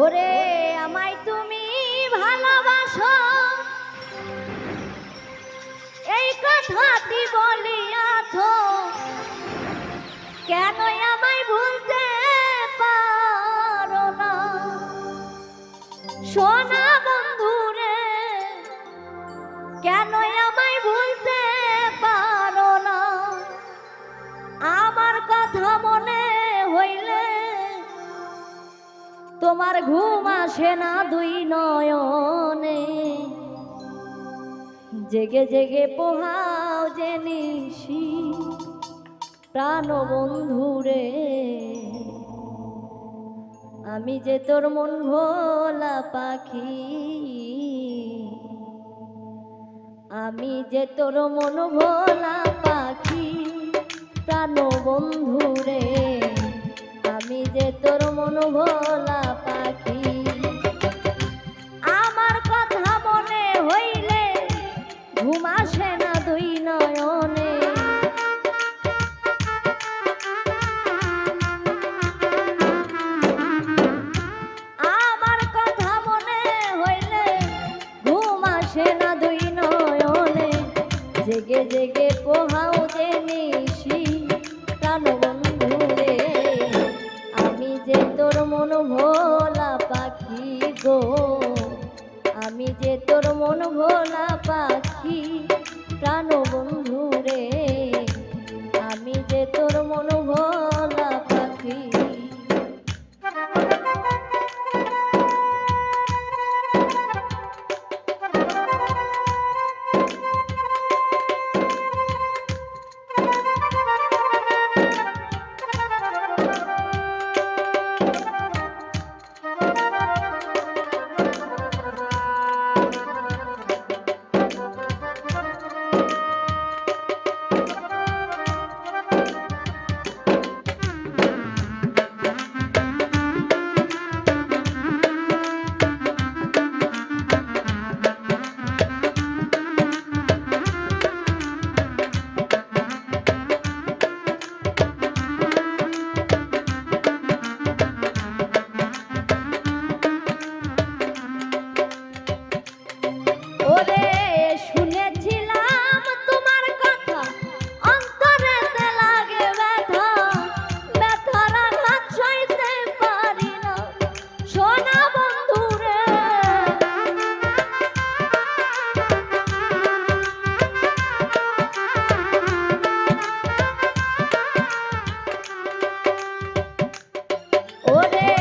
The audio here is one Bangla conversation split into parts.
ওরে আমায় তুমি ভালোবাসো এই কথাটি বলিয়াছ, কেন আমায় ভুলতে পারো না? সোনা বন্ধুরে, কেন আমায় ভুলতে পারো না? আমার কথা মনে হইলে তোমার ঘুম আসে না দুই নয়নে, জেগে জেগে পোহাও যে নিশি প্রাণ বন্ধুরে। আমি যে তোর মন ভোলা পাখি, আমি যে তোর মন ভোলা পাখি প্রাণ বন্ধুরে, আমি যে তোর মন ভোলা পাখি। আমার কথা মনে হইলে ঘুম আসে না দুই নয়নে, আমার কথা মনে হইলে ঘুম আসে না দুই নয়নে, জেগে জেগে পোহাও যে নিশি প্রাণ বন্ধুরে। আমি যে তোর মন ভোলা পাখি গো, আমি যে তোর মন ভোলা পাখি প্রাণ বন্ধুরে, আমি যে তোর মন ভোলা পাখি। ওরে শুনেছিলাম তোমার কথা, অন্তরেতে লাগে ব্যথা, ব্যথার আঘাত সইতে পারি না সোনা বন্ধুরে। ওরে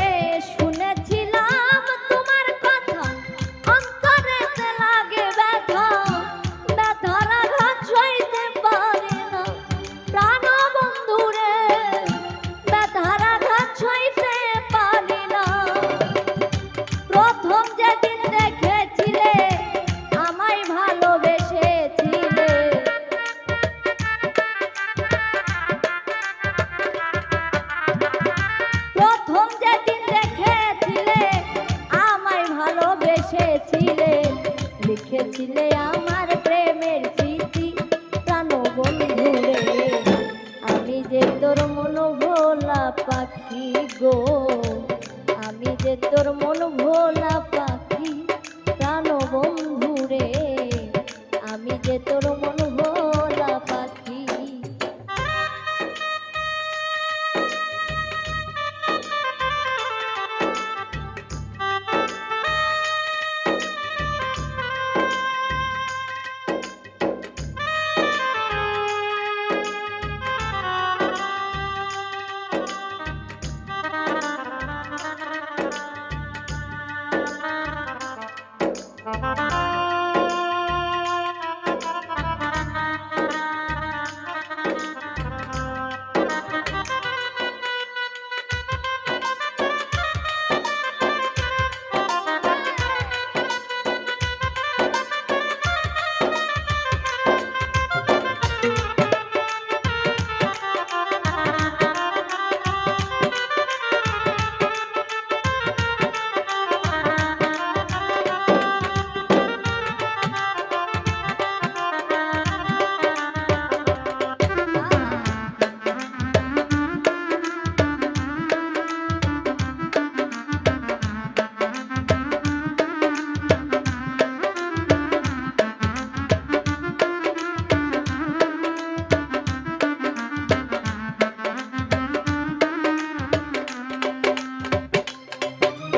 শুনেছিলাম তোমার কথা, অন্তরেতে লাগে ব্যথা, ব্যথার আঘাত সইতে পারি না প্রাণ বন্ধুরে, ব্যথার আঘাত সইতে পারি না। প্রথম যেদিন দেখেছিলে আমায় ভালোবেসেছিলে, প্রথম যেদিন দেখেছিলে আমায় ভালোবেসেছিলে, লিখেছিলে আমার প্রেমের স্মৃতি প্রাণ বন্ধুরে। আমি যে তোর মন ভোলা পাখি গো, আমি যে তোর মন ভোলা পাখি প্রাণ বন্ধুরে, আমি যে তোর মন ভোলা পাখি।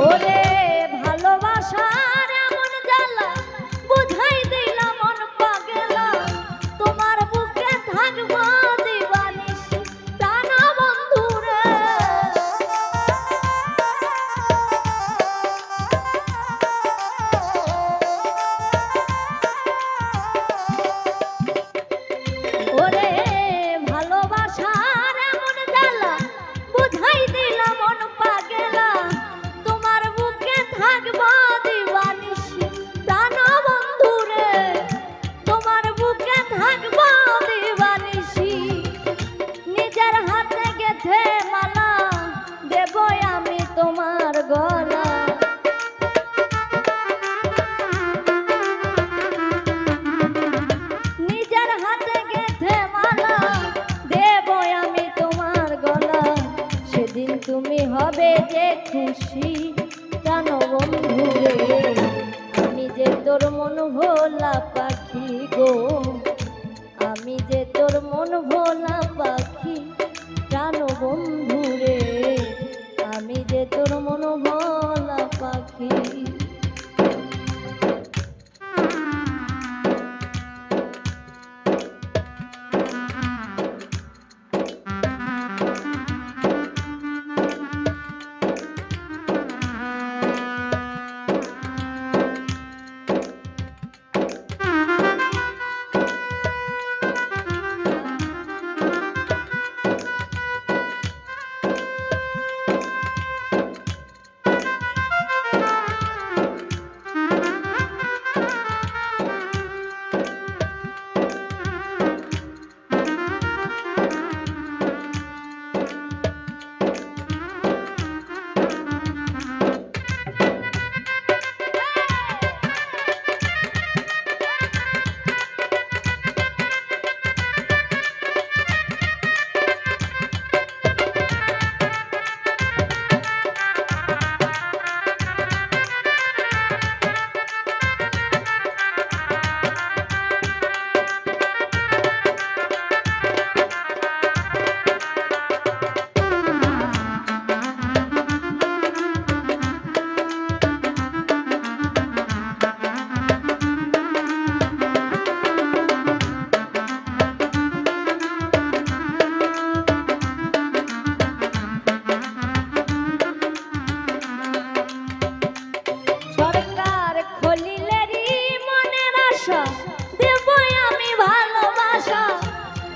ওরে ভালোবাসার এমন জ্বালা বুঝাই দিলাম মন পাগলা তোমার বুকে থাকবো দিবানিশি প্রাণ বন্ধুরে ওরে ভালোবাসার এমন জ্বালা বুঝাই দিলাম মন পাগলা তোমার বুকে থাকবো দিবানিশি প্রাণ বন্ধুরে তোমার বুকে থাকবো দিবানিশি নিজের হাতে গেথে মালা দেব আমি তোমার গলা নিজের হাতে গেথে মালা দেব আমি তোমার গলা সেদিন তুমি হবে যে খুশি প্রাণ বন্ধুরে আমি যে তোর মন ভোলা পাখি গো আমি যে তোর মন ভোলা পাখি প্রাণ বন্ধুরে আমি যে তোর মন ভোলা পাখি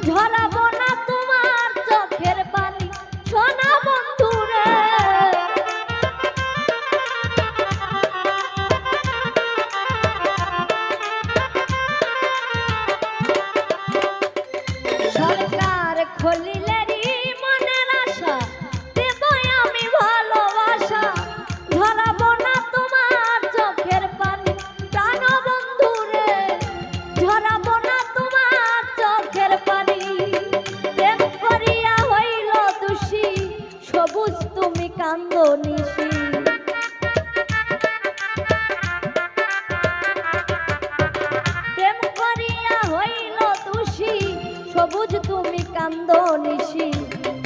ঝরাবো না তোমার চোখের পানি সোনা বন্ধুরে সরকার খলিলেরই মনের আশা দেব আমি ভালোবাসা ঝরাবো না তোমার চোখের পানি প্রাণ বন্ধুরে ঝরাবো না তোমার চোখের পানি প্রেম করিয়া হইল দোষী সবুজ তুমি কান্দ নিশি প্রেম করিয়া হইল দোষী সবুজ তুমি কান্দ নিশি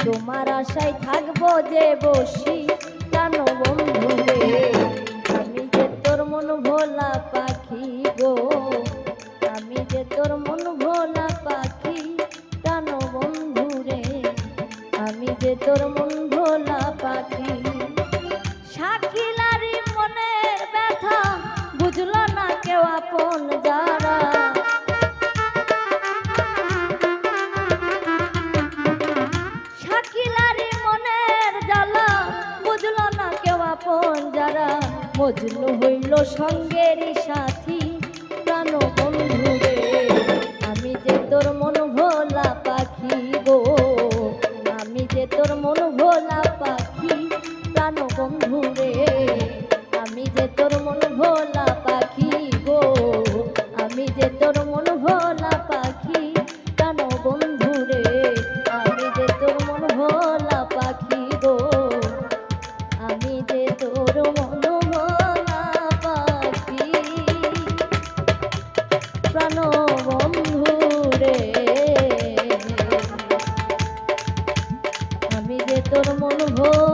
তোমার আশায় থাকবো যে বসি প্রাণ বন্ধুরে আমি যে তোর মন ভোলা পাখি গো আমি যে তোর মন ভোলা পাখি প্রাণ বন্ধুরে আমি যে তোর মন ভোলা পাখি শাকিলারি মনের ব্যথা বুঝলো না কেউ আপন যারা শাকিলারি মনের জ্বালা বুঝলো না কেউ আপন যারা মজনু হইল সঙ্গেরই সাথী প্রাণ বন্ধুরে আমি যে তোর মন ভোলা পাখি গো আমি যে তোর মন ভোলা পাখি প্রাণ বন্ধুরে আমি যে তোর মন ভোলা পাখি গো আমি যে তোর মন ভোলা পাখি প্রাণ বন্ধুরে আমি যে তোর মন ভোলা পাখি গো আমি যে তোর মন ভোলা পাখি প্রাণ বন্ধুরে আমি যে তোর মন ভোলা